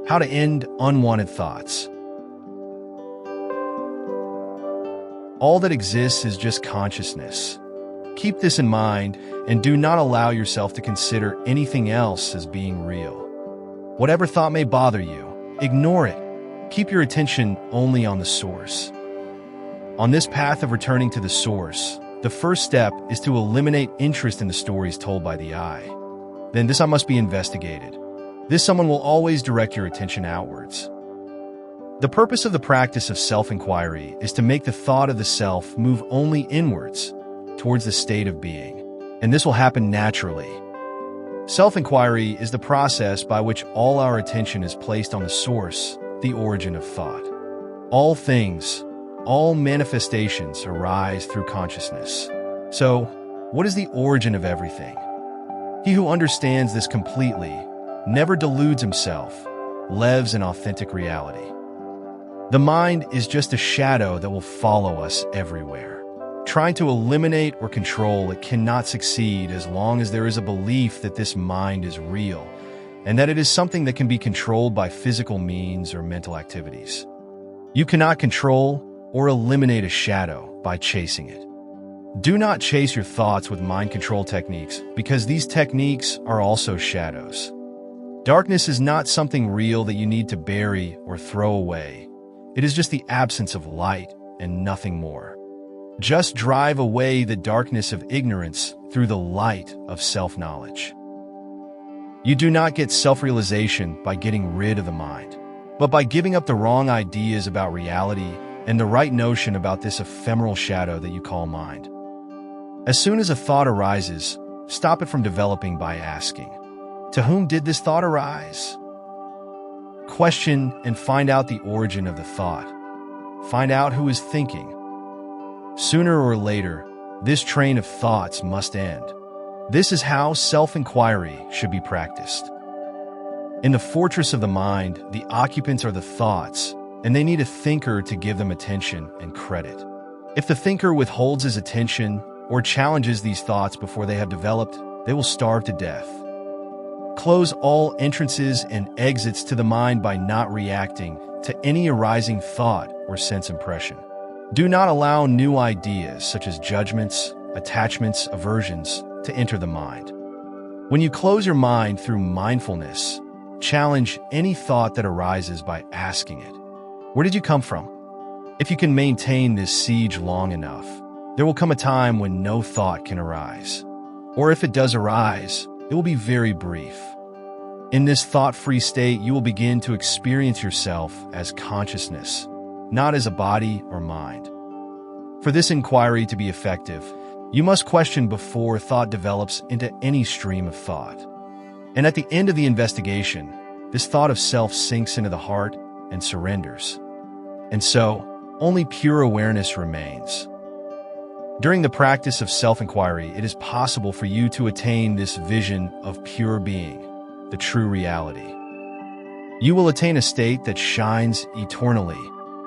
How to end unwanted thoughts. All that exists is just consciousness. Keep this in mind and do not allow yourself to consider anything else as being real. Whatever thought may bother you, ignore it. Keep your attention only on the source. On this path of returning to the source, the first step is to eliminate interest in the stories told by the I. Then this I must be investigated. This someone will always direct your attention outwards. The purpose of the practice of self-enquiry is to make the thought of the self move only inwards, towards the state of being, and this will happen naturally. Self-enquiry is the process by which all our attention is placed on the source, the origin of thought. All things, all manifestations arise through consciousness. So, what is the origin of everything? He who understands this completely never deludes himself, lives in authentic reality. The mind is just a shadow that will follow us everywhere. Trying to eliminate or control it cannot succeed as long as there is a belief that this mind is real and that it is something that can be controlled by physical means or mental activities. You cannot control or eliminate a shadow by chasing it. Do not chase your thoughts with mind control techniques because these techniques are also shadows. Darkness is not something real that you need to bury or throw away. It is just the absence of light and nothing more. Just drive away the darkness of ignorance through the light of self-knowledge. You do not get self-realization by getting rid of the mind, but by giving up the wrong ideas about reality and the right notion about this ephemeral shadow that you call mind. As soon as a thought arises, stop it from developing by asking, "To whom did this thought arise?" Question and find out the origin of the thought. Find out who is thinking. Sooner or later, this train of thoughts must end. This is how self-enquiry should be practiced. In the fortress of the mind, the occupants are the thoughts, and they need a thinker to give them attention and credit. If the thinker withholds his attention or challenges these thoughts before they have developed, they will starve to death. Close all entrances and exits to the mind by not reacting to any arising thought or sense impression. Do not allow new ideas such as judgments, attachments, aversions to enter the mind. When you close your mind through mindfulness, challenge any thought that arises by asking it, "Where did you come from?" If you can maintain this siege long enough, there will come a time when no thought can arise. Or if it does arise, it will be very brief. In this thought-free state, you will begin to experience yourself as consciousness, not as a body or mind. For this inquiry to be effective, you must question before thought develops into any stream of thought. And at the end of the investigation, this thought of self sinks into the heart and surrenders. And so, only pure awareness remains. During the practice of self-enquiry, it is possible for you to attain this vision of pure being, the true reality. You will attain a state that shines eternally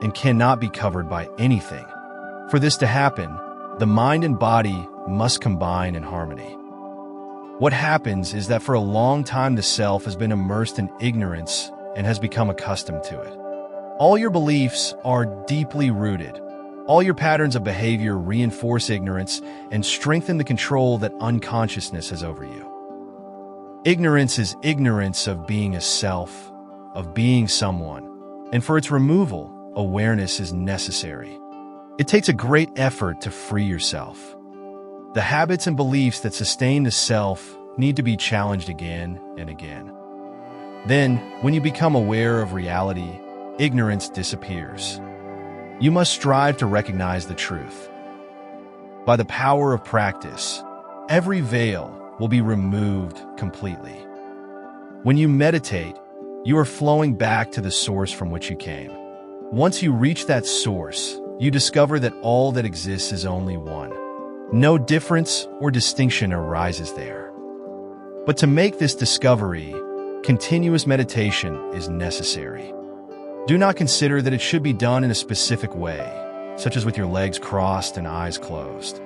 and cannot be covered by anything. For this to happen, the mind and body must combine in harmony. What happens is that for a long time the self has been immersed in ignorance and has become accustomed to it. All your beliefs are deeply rooted. All your patterns of behavior reinforce ignorance and strengthen the control that unconsciousness has over you. Ignorance is ignorance of being a self, of being someone, and for its removal, awareness is necessary. It takes a great effort to free yourself. The habits and beliefs that sustain the self need to be challenged again and again. Then, when you become aware of reality, ignorance disappears. You must strive to recognize the truth. By the power of practice, every veil will be removed completely. When you meditate, you are flowing back to the source from which you came. Once you reach that source, you discover that all that exists is only one. No difference or distinction arises there. But to make this discovery, continuous meditation is necessary. Do not consider that it should be done in a specific way, such as with your legs crossed and eyes closed.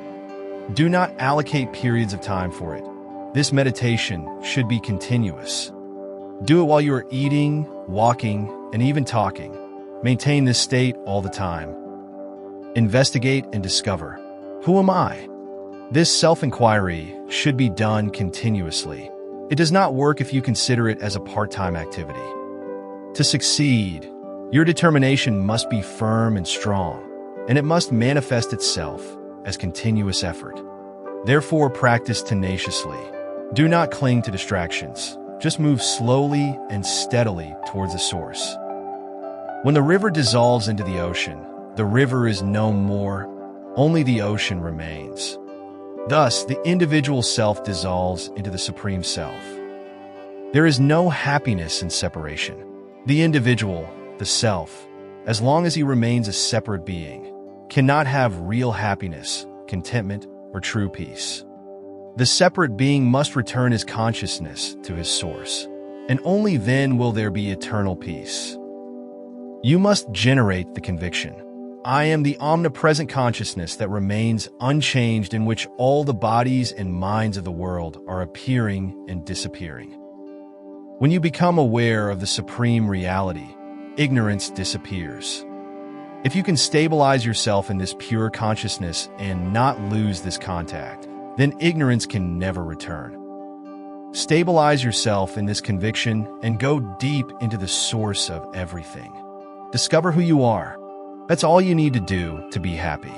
Do not allocate periods of time for it. This meditation should be continuous. Do it while you are eating walking, and even talking. Maintain this state all the time. Investigate and discover. Who am I? This self-inquiry should be done continuously. It does not work if you consider it as a part-time activity. To succeed, your determination must be firm and strong, and it must manifest itself as continuous effort. Therefore, practice tenaciously. Do not cling to distractions. Just move slowly and steadily towards the source. When the river dissolves into the ocean, the river is no more, only the ocean remains. Thus, the individual self dissolves into the Supreme Self. There is no happiness in separation. The individual, the self, as long as he remains a separate being, cannot have real happiness, contentment, or true peace. The separate being must return his consciousness to his source, and only then will there be eternal peace. You must generate the conviction. I am the omnipresent consciousness that remains unchanged, in which all the bodies and minds of the world are appearing and disappearing. When you become aware of the supreme reality, ignorance disappears. If you can stabilize yourself in this pure consciousness and not lose this contact, then ignorance can never return. Stabilize yourself in this conviction and go deep into the source of everything. Discover who you are. That's all you need to do to be happy.